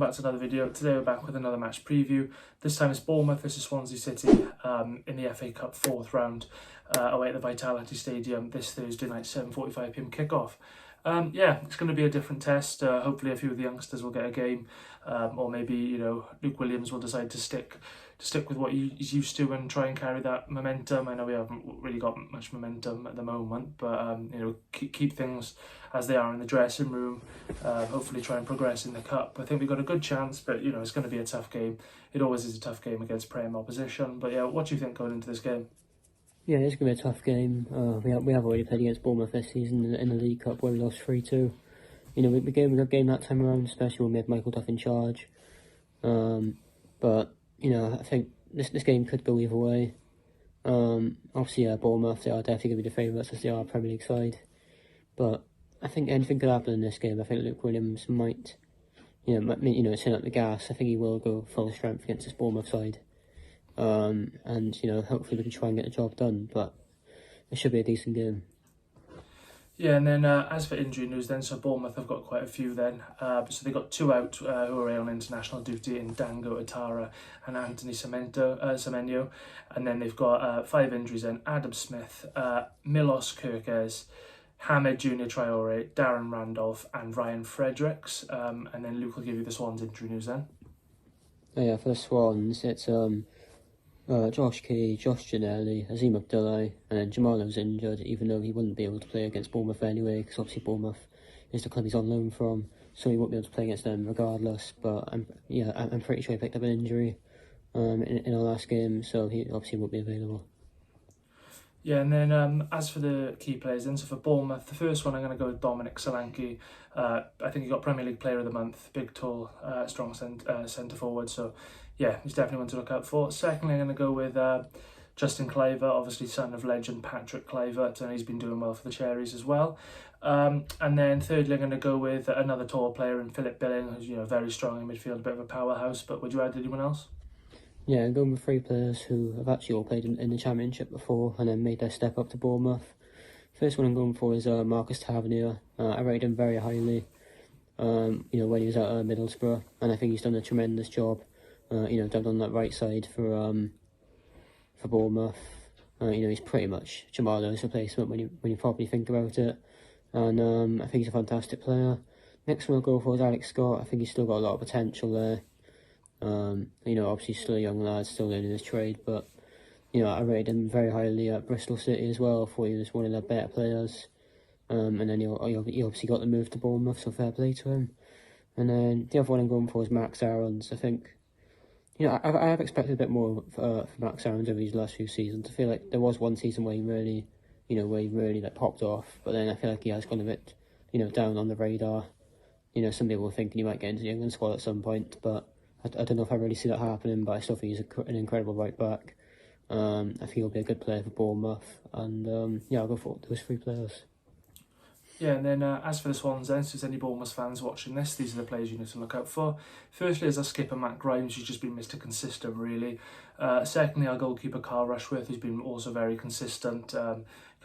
back to another video. Today we're back with another match preview. This time it's Bournemouth versus Swansea City in the FA Cup 4th round away at the Vitality Stadium this Thursday night, 7:45pm kickoff. Yeah, it's going to be a different test. Hopefully a few of the youngsters will get a game, or maybe Luke Williams will decide to stick with what he's used to and try and carry that momentum. I know we haven't really got much momentum at the moment, but keep things as they are in the dressing room. Hopefully try and progress in the cup. I think we've got a good chance, but it's going to be a tough game. It always is a tough game against Prem opposition. But yeah, what do you think going into this game? Yeah, it's going to be a tough game. We have already played against Bournemouth this season in the League Cup where we lost 3-2. We gained a good game that time around, especially when we had Michael Duff in charge. But I think this game could go either way. Obviously, Bournemouth, they are definitely going to be the favourites as they are a Premier League side. But I think anything could happen in this game. I think Luke Williams might turn up the gas. I think he will go full strength against this Bournemouth side. And hopefully we can try and get the job done, but it should be a decent game. Yeah, and then as for injury news then, so Bournemouth have got quite a few then. So they got two out who are on international duty in Dango Atara and Anthony Semenyo. And then they've got 5 injuries then: Adam Smith, Milos Kerkez, Hamed Junior Traore, Darren Randolph and Ryan Fredericks. And then Luke will give you the Swans injury news then. Oh yeah, for the Swans, it's Josh Key, Josh Janelli, Azim Abdullahi, and then Jamalo's injured, even though he wouldn't be able to play against Bournemouth anyway, because obviously Bournemouth is the club he's on loan from, so he won't be able to play against them regardless. But I'm pretty sure he picked up an injury in our last game, so he obviously won't be available. Yeah, and then as for the key players then, so for Bournemouth, the first one I'm going to go with Dominic Solanke. I think he got Premier League Player of the Month, big, tall, strong centre forward, so yeah, he's definitely one to look out for. Secondly, I'm going to go with Justin Cliver, obviously son of legend Patrick Cliver, and he's been doing well for the Cherries as well. And then thirdly, I'm going to go with another tall player in Philip Billing, who's very strong in midfield, a bit of a powerhouse. But would you add anyone else? Yeah, I'm going with 3 players who have actually all played in the Championship before and then made their step up to Bournemouth. First one I'm going for is Marcus Tavernier. I rated him very highly, when he was at Middlesbrough, and I think he's done a tremendous job. Dubbed on that right side for Bournemouth. He's pretty much Jamalo's replacement when you properly think about it, and I think he's a fantastic player. Next one I'll go for is Alex Scott. I think he's still got a lot of potential there. Obviously still a young lad, still learning his trade, but I rated him very highly at Bristol City as well. I thought he was one of their better players, and then he obviously got the move to Bournemouth, so fair play to him. And then the other one I'm going for is Max Aarons. I think I have expected a bit more for Max Aarons over these last few seasons. I feel like there was one season where he really popped off, but then I feel like he has gone a bit down on the radar. Some people were thinking he might get into the England squad at some point, but I don't know if I really see that happening. But I still think he's an incredible right back. I think he'll be a good player for Bournemouth, and I'll go for those 3 players. Yeah, and then as for the Swans then, so if there's any Bournemouth fans watching this, these are the players you need to look out for. Firstly, is our skipper Matt Grimes, who's just been Mr. Consistent, really. Secondly, our goalkeeper Carl Rushworth, who's been also very consistent,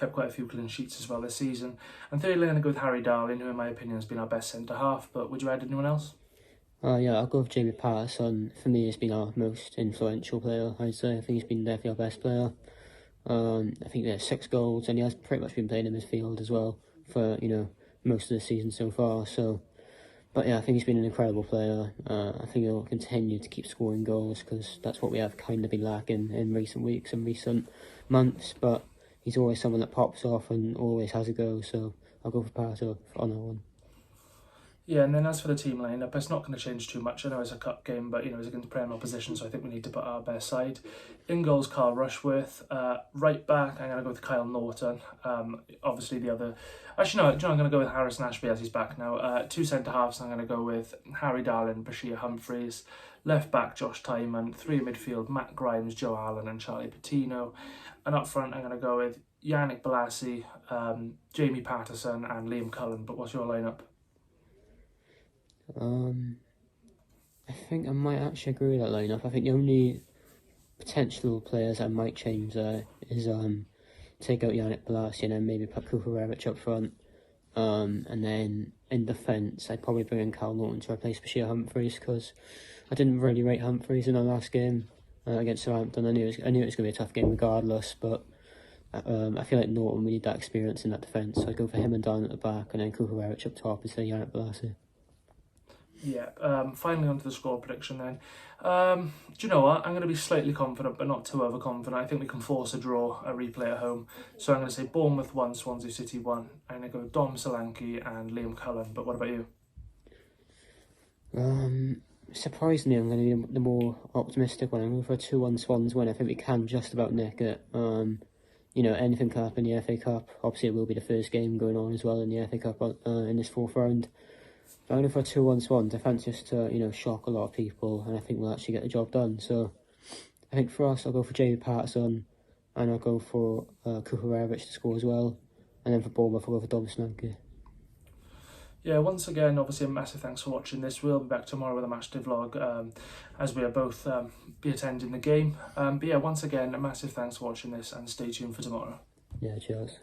kept quite a few clean sheets as well this season. And thirdly, I'm going to go with Harry Darwin, who in my opinion has been our best centre-half, but would you add anyone else? I'll go with Jamie Patterson. For me, he's been our most influential player, I'd say. I think he's been definitely our best player. I think he has 6 goals, and he has pretty much been playing in midfield as well for most of the season so far. But yeah, I think he's been an incredible player. I think he'll continue to keep scoring goals because that's what we have kind of been lacking in recent weeks and recent months. But he's always someone that pops off and always has a go. So I'll go for Pato on that one. Yeah, and then as for the team lineup, it's not going to change too much. I know it's a cup game, but it's against Prem opposition, so I think we need to put our best side. In goals, Carl Rushworth. Right back, I'm going to go with Kyle Norton. Obviously the other... Actually, no, I'm going to go with Harrison Ashby as he's back now. 2 centre-halves, I'm going to go with Harry Darwin, Bashir Humphreys. Left back, Josh Tymon. 3 in midfield, Matt Grimes, Joe Allen and Charlie Patino. And up front, I'm going to go with Yannick Bolasie, Jamie Patterson and Liam Cullen. But what's your lineup? I think I might actually agree with that lineup. I think the only potential players I might change there is take out Yannick Bolasie and then maybe put Kukurevich up front. And then in defence, I'd probably bring in Cal Norton to replace Bashir Humphreys, because I didn't really rate Humphreys in our last game against Southampton. I knew it was going to be a tough game regardless, but I feel like Norton, we need that experience in that defence, so I'd go for him and Dan at the back, and then Kucharewicz up top instead of Yannick Bolasie. Yeah, finally onto the score prediction then. Do you know what? I'm going to be slightly confident, but not too overconfident. I think we can force a draw, a replay at home. So I'm going to say Bournemouth 1, Swansea City 1. I'm going to go Dom Solanke and Liam Cullen. But what about you? Surprisingly, I'm going to be the more optimistic one. I'm going for a 2-1 Swans win. I think we can just about nick it. Anything can happen in the FA Cup. Obviously, it will be the first game going on as well in the FA Cup in this fourth round. I'm going for a 2-1 Swans. I fancy just to, shock a lot of people, and I think we'll actually get the job done. So I think for us, I'll go for Jamie Patterson, and I'll go for Kucharewicz to score as well. And then for Bournemouth, I'll go for Dom Solanke. Yeah, once again, obviously a massive thanks for watching this. We'll be back tomorrow with a matchday vlog as we are both be attending the game. But yeah, once again, a massive thanks for watching this, and stay tuned for tomorrow. Yeah, cheers.